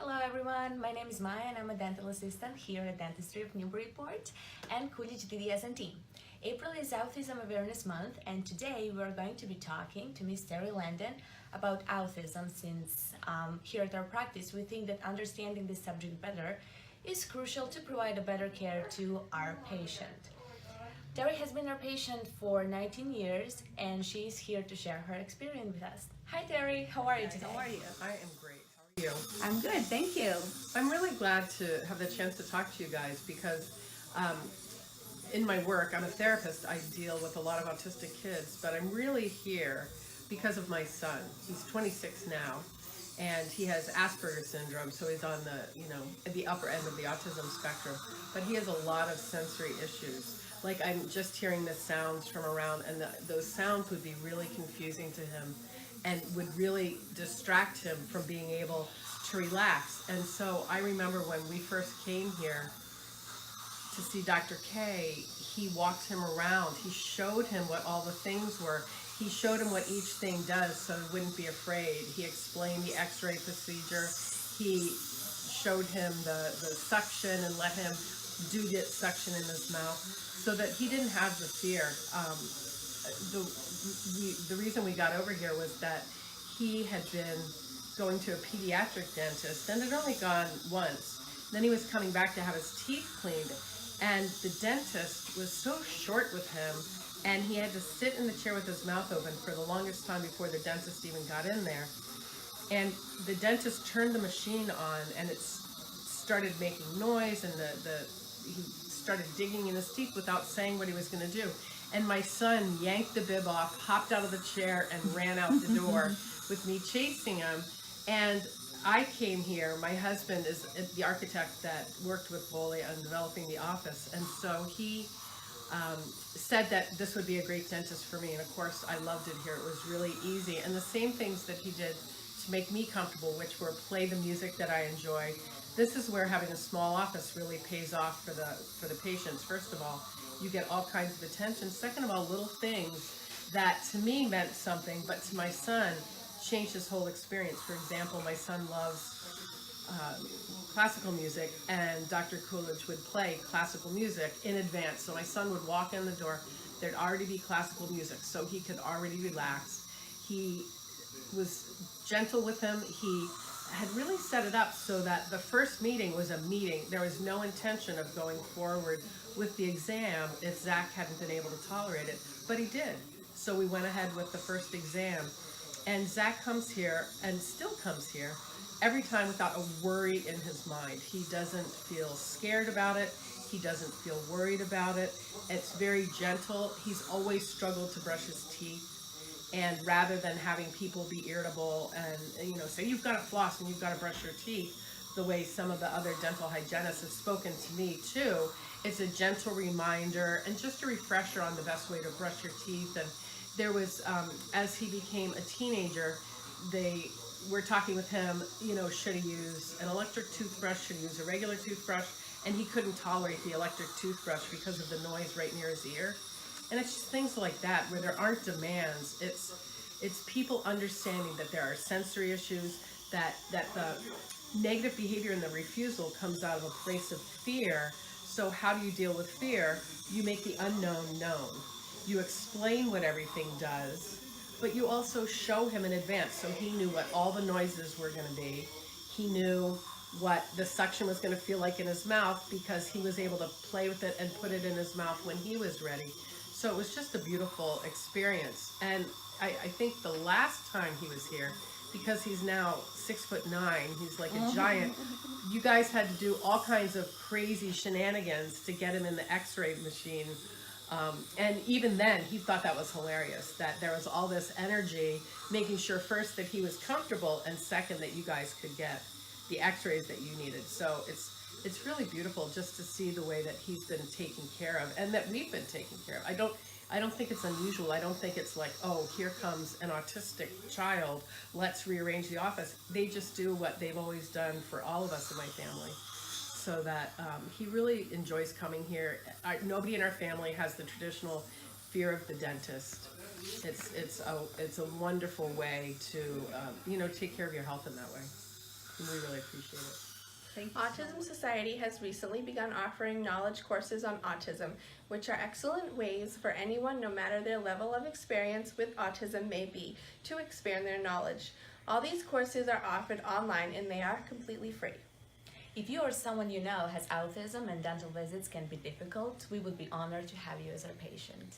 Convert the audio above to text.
Hello everyone, my name is Maya and I'm a dental assistant here at Dentistry of Newburyport and Coolidge DDS&T. April is Autism Awareness Month and today we're going to be talking to Miss Terry Landon about autism since here at our practice we think that understanding this subject better is crucial to provide a better care to our patient. Terry has been our patient for 19 years and she's here to share her experience with us. Hi Terry, how are you today? How are you? I am great. How are you? I'm good, thank you. I'm really glad to have the chance to talk to you guys because in my work, I'm a therapist. I deal with a lot of autistic kids, but I'm really here because of my son. He's 26 now, and he has Asperger's syndrome, so he's on at the upper end of the autism spectrum. But he has a lot of sensory issues. Like I'm just hearing the sounds from around, and those sounds would be really confusing to him and would really distract him from being able to relax. And so I remember when we first came here to see Dr. K, he walked him around. He showed him what all the things were. He showed him what each thing does so he wouldn't be afraid. He explained the x-ray procedure. He showed him the suction and let him do the suction in his mouth so that he didn't have the fear. The reason we got over here was that he had been going to a pediatric dentist and had only gone once. Then he was coming back to have his teeth cleaned, and the dentist was so short with him, and he had to sit in the chair with his mouth open for the longest time before the dentist even got in there. And the dentist turned the machine on, and it started making noise, and he started digging in his teeth without saying what he was going to do. And my son yanked the bib off, hopped out of the chair, and ran out the door with me chasing him. And I came here. My husband is the architect that worked with Boley on developing the office. And so he said that this would be a great dentist for me. And of course, I loved it here. It was really easy. And the same things that he did to make me comfortable, which were play the music that I enjoy. This is where having a small office really pays off for the patients. First of all, you get all kinds of attention. Second of all, little things that to me meant something, but to my son changed his whole experience. For example, my son loves classical music, and Dr. Coolidge would play classical music in advance. So my son would walk in the door, there'd already be classical music, so he could already relax. He was gentle with him. He had really set it up so that the first meeting was a meeting. There was no intention of going forward with the exam if Zach hadn't been able to tolerate it, but he did. So we went ahead with the first exam. And Zach comes here and still comes here every time without a worry in his mind. He doesn't feel scared about it. He doesn't feel worried about it. It's very gentle. He's always struggled to brush his teeth. And rather than having people be irritable and say, you've got to floss and you've got to brush your teeth, the way some of the other dental hygienists have spoken to me too, it's a gentle reminder and just a refresher on the best way to brush your teeth. And there was, as he became a teenager, they were talking with him, should he use an electric toothbrush, should he use a regular toothbrush, and he couldn't tolerate the electric toothbrush because of the noise right near his ear. And it's just things like that where there aren't demands. It's people understanding that there are sensory issues, that the negative behavior and the refusal comes out of a place of fear. So how do you deal with fear? You make the unknown known. You explain what everything does, but you also show him in advance so he knew what all the noises were going to be. He knew what the suction was going to feel like in his mouth because he was able to play with it and put it in his mouth when he was ready. So it was just a beautiful experience. And I think the last time he was here, because he's now 6'9", he's like a giant, you guys had to do all kinds of crazy shenanigans to get him in the x-ray machine. And even then, he thought that was hilarious, that there was all this energy, making sure first that he was comfortable, and second that you guys could get the x-rays that you needed. So it's really beautiful just to see the way that he's been taken care of and that we've been taken care of. I don't think it's unusual. I don't think it's like, oh, here comes an autistic child, let's rearrange the office. They just do what they've always done for all of us in my family. So that he really enjoys coming here. Nobody in our family has the traditional fear of the dentist. It's a wonderful way to take care of your health in that way. and we really appreciate it. Thank you. Autism Society has recently begun offering knowledge courses on autism, which are excellent ways for anyone, no matter their level of experience with autism may be, to expand their knowledge. All these courses are offered online and they are completely free. If you or someone you know has autism and dental visits can be difficult, we would be honored to have you as our patient.